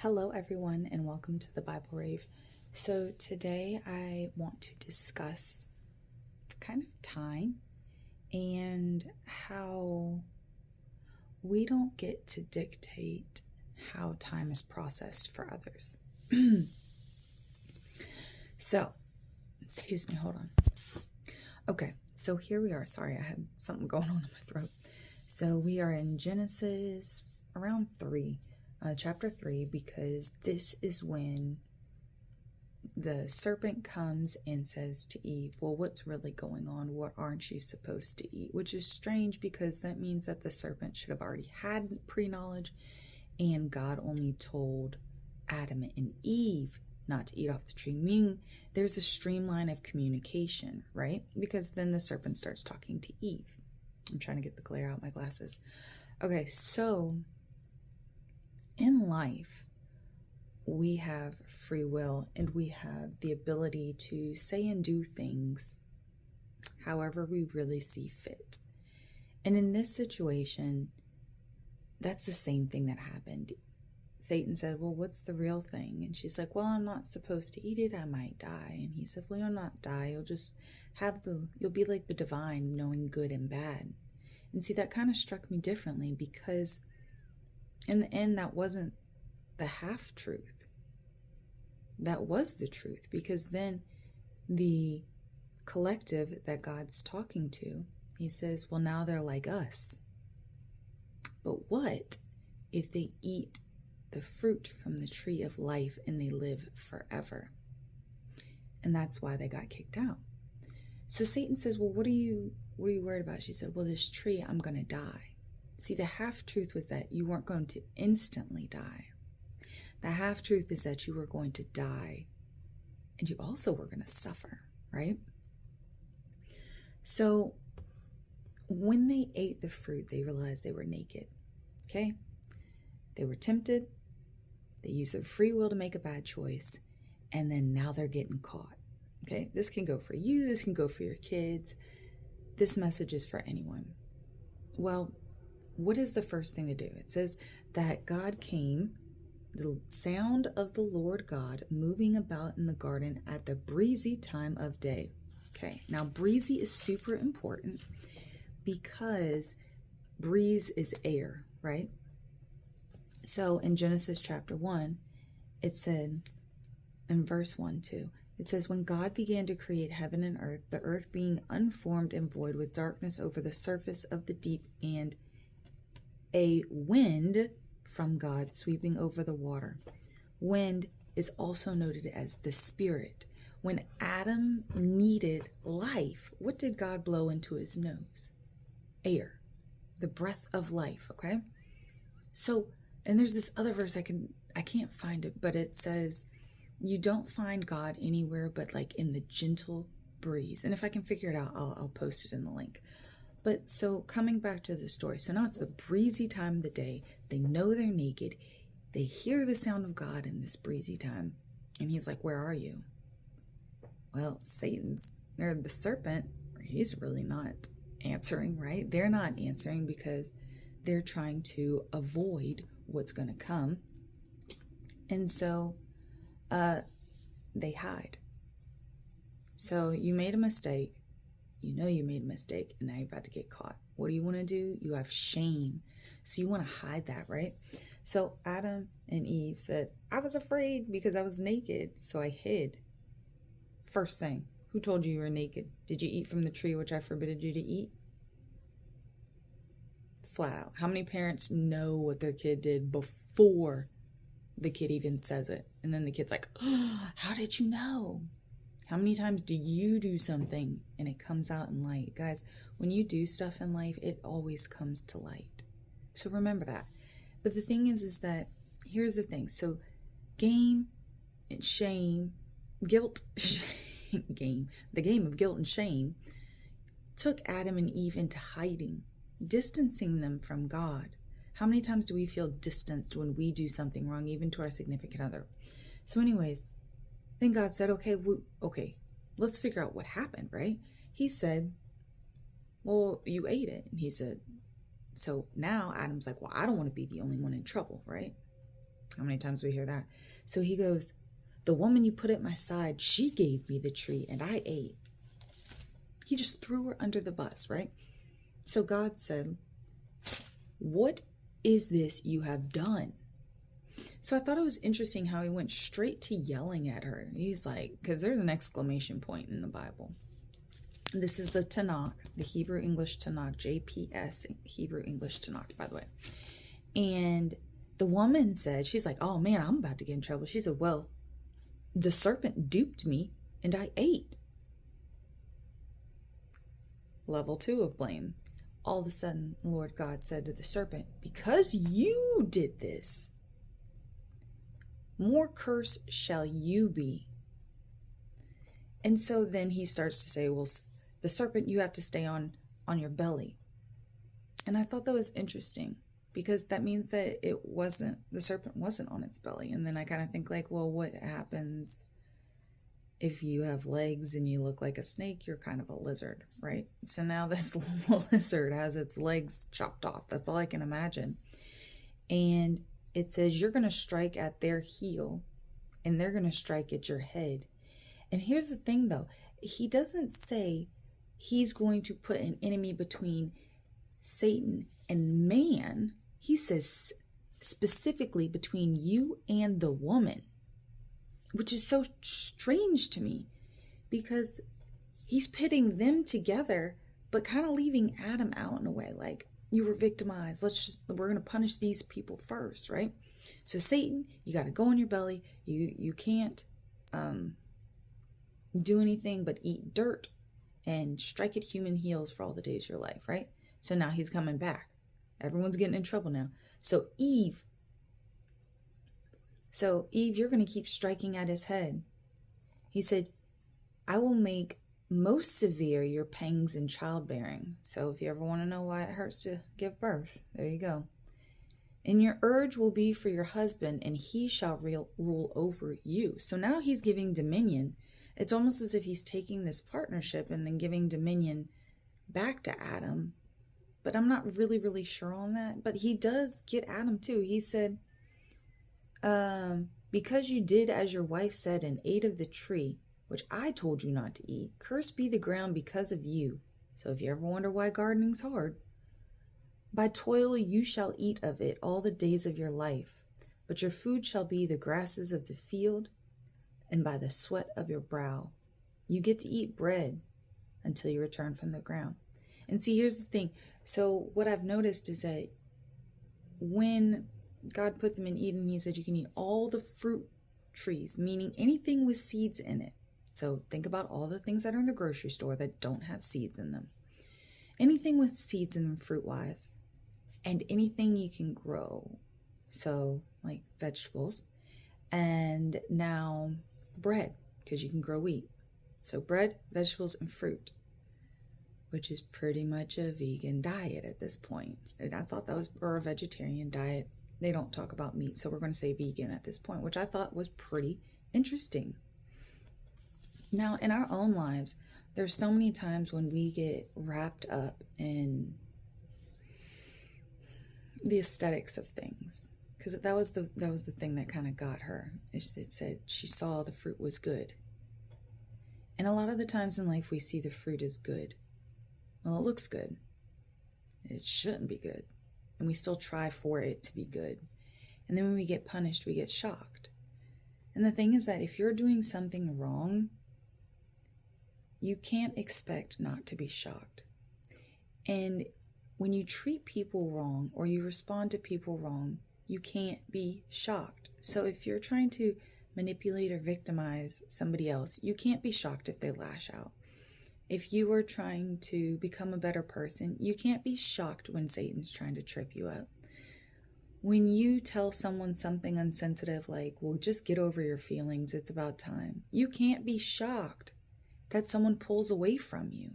Hello, everyone, and welcome to the Bible Rave. So, today I want to discuss kind of time and how we don't get to dictate how time is processed for others. So, excuse me, hold on. Okay, so here we are. Sorry, I had something going on in my throat. So, we are in Genesis around 3. Chapter 3, because this is when the serpent comes and says to Eve, well, what's really going on? What aren't you supposed to eat? Which is strange because that means that the serpent should have already had pre-knowledge, and God only told Adam and Eve not to eat off the tree, meaning there's a streamline of communication, right? Because then the serpent starts talking to Eve. I'm trying to get the glare out of my glasses. Okay, so in life, we have free will and we have the ability to say and do things however we really see fit. And in this situation, that's the same thing that happened. Satan said, well, what's the real thing? And she's like, well, I'm not supposed to eat it. I might die. And he said, well, you'll not die. You'll just you'll be like the divine, knowing good and bad. And see, that kind of struck me differently because in the end, that wasn't the half-truth. That was the truth, because then the collective that God's talking to, he says, well, now they're like us. But what if they eat the fruit from the tree of life and they live forever? And that's why they got kicked out. So Satan says, well, what are you worried about? She said, well, this tree, I'm going to die. See, the half-truth was that you weren't going to instantly die. The half-truth is that you were going to die and you also were going to suffer, right? So when they ate the fruit, they realized they were naked, okay? They were tempted. They used their free will to make a bad choice. And then now they're getting caught, okay? This can go for you. This can go for your kids. This message is for anyone. Well, what is the first thing to do? It says that God came, the sound of the Lord God moving about in the garden at the breezy time of day. Okay, now breezy is super important because breeze is air, right? So in Genesis chapter 1, it said in verse 1-2, it says, when God began to create heaven and earth, the earth being unformed and void with darkness over the surface of the deep, and a wind from God sweeping over the water. Wind is also noted as the spirit. When Adam needed life, what did God blow into his nose? Air, the breath of life, okay? So, and there's this other verse, I can't find it, but it says, you don't find God anywhere but like in the gentle breeze. And if I can figure it out, I'll post it in the link. But so coming back to the story, so now it's the breezy time of the day. They know they're naked. They hear the sound of God in this breezy time. And he's like, where are you? Well, the serpent, he's really not answering, right? They're not answering because they're trying to avoid what's going to come. And so they hide. So you made a mistake. You know you made a mistake, and now you're about to get caught. What do you want to do? You have shame. So you want to hide that, right? So Adam and Eve said, I was afraid because I was naked, so I hid. First thing, who told you were naked? Did you eat from the tree which I forbid you to eat? Flat out. How many parents know what their kid did before the kid even says it? And then the kid's like, oh, how did you know? How many times do you do something and it comes out in light? Guys, when you do stuff in life, it always comes to light. So remember that. But the thing is that, here's the thing. So game and shame, guilt, shame, the game of guilt and shame took Adam and Eve into hiding, distancing them from God. How many times do we feel distanced when we do something wrong, even to our significant other? So anyways, then God said, okay, let's figure out what happened, right? He said, well, you ate it. And he said, so now Adam's like, well, I don't want to be the only one in trouble, right? How many times we hear that? So he goes, the woman you put at my side, she gave me the tree and I ate. He just threw her under the bus, right? So God said, what is this you have done? So I thought it was interesting how he went straight to yelling at her. He's like, because there's an exclamation point in the Bible. This is the Tanakh, the Hebrew English Tanakh, JPS, Hebrew English Tanakh, by the way. And the woman said, she's like, oh man, I'm about to get in trouble. She said, well, the serpent duped me and I ate. Level 2 of blame. All of a sudden, Lord God said to the serpent, because you did this, more curse shall you be. And so then he starts to say, well, the serpent, you have to stay on your belly. And I thought that was interesting because that means that the serpent wasn't on its belly. And then I kind of think like, well, what happens if you have legs and you look like a snake? You're kind of a lizard, right? So now this little lizard has its legs chopped off. That's all I can imagine. And it says you're going to strike at their heel and they're going to strike at your head. And here's the thing though, he doesn't say he's going to put an enemy between Satan and man. He says specifically between you and the woman, which is so strange to me because he's pitting them together, but kind of leaving Adam out in a way. Like, you were victimized. We're going to punish these people first, right? So Satan, you got to go on your belly. You can't do anything but eat dirt and strike at human heels for all the days of your life, right? So now he's coming back. Everyone's getting in trouble now. So Eve, you're going to keep striking at his head. He said, I will make most severe your pangs in childbearing. So if you ever want to know why it hurts to give birth, there you go. And your urge will be for your husband, and he shall rule over you. So now he's giving dominion. It's almost as if he's taking this partnership and then giving dominion back to Adam. But I'm not really, really sure on that. But he does get Adam too. He said, because you did as your wife said and ate of the tree, which I told you not to eat, cursed be the ground because of you. So if you ever wonder why gardening's hard, by toil you shall eat of it all the days of your life. But your food shall be the grasses of the field, and by the sweat of your brow. You get to eat bread until you return from the ground. And see, here's the thing. So what I've noticed is that when God put them in Eden, he said you can eat all the fruit trees, meaning anything with seeds in it. So think about all the things that are in the grocery store that don't have seeds in them. Anything with seeds in them fruit-wise, and anything you can grow. So like vegetables, and now bread, because you can grow wheat. So bread, vegetables, and fruit, which is pretty much a vegan diet at this point. And I thought that was, or a vegetarian diet. They don't talk about meat, so we're going to say vegan at this point, which I thought was pretty interesting. Now, in our own lives, there's so many times when we get wrapped up in the aesthetics of things, because that was the thing that kind of got her. It said she saw the fruit was good. And a lot of the times in life we see the fruit is good. Well, it looks good. It shouldn't be good. And we still try for it to be good. And then when we get punished, we get shocked. And the thing is that if you're doing something wrong, you can't expect not to be shocked. And when you treat people wrong or you respond to people wrong, you can't be shocked. So if you're trying to manipulate or victimize somebody else, you can't be shocked if they lash out. If you are trying to become a better person, you can't be shocked when Satan's trying to trip you up. When you tell someone something insensitive like, well, just get over your feelings, it's about time, you can't be shocked that someone pulls away from you.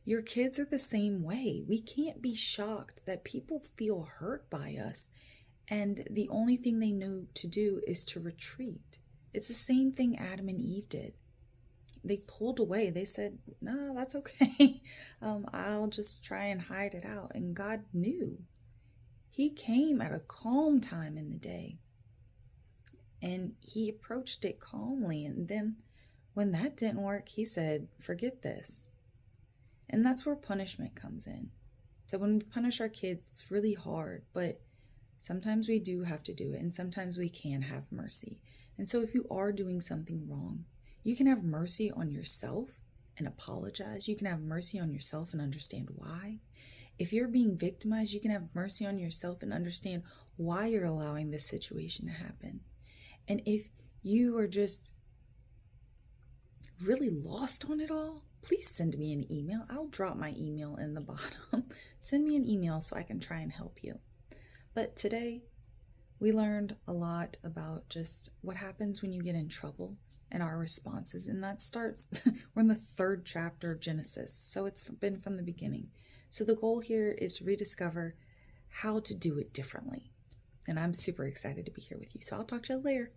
Your kids are the same way. We can't be shocked that people feel hurt by us, and the only thing they know to do is to retreat. It's the same thing Adam and Eve did. They pulled away. They said, no, that's okay. I'll just try and hide it out. And God knew. He came at a calm time in the day. And he approached it calmly. And then when that didn't work, he said, forget this. And that's where punishment comes in. So when we punish our kids, it's really hard, but sometimes we do have to do it, and sometimes we can have mercy. And so if you are doing something wrong, you can have mercy on yourself and apologize. You can have mercy on yourself and understand why. If you're being victimized, you can have mercy on yourself and understand why you're allowing this situation to happen. And if you are just really lost on it all, please send me an email. I'll drop my email in the bottom. Send me an email so I can try and help you. But today, we learned a lot about just what happens when you get in trouble and our responses. And that starts, we're in the 3rd chapter of Genesis. So it's been from the beginning. So the goal here is to rediscover how to do it differently. And I'm super excited to be here with you. So I'll talk to you later.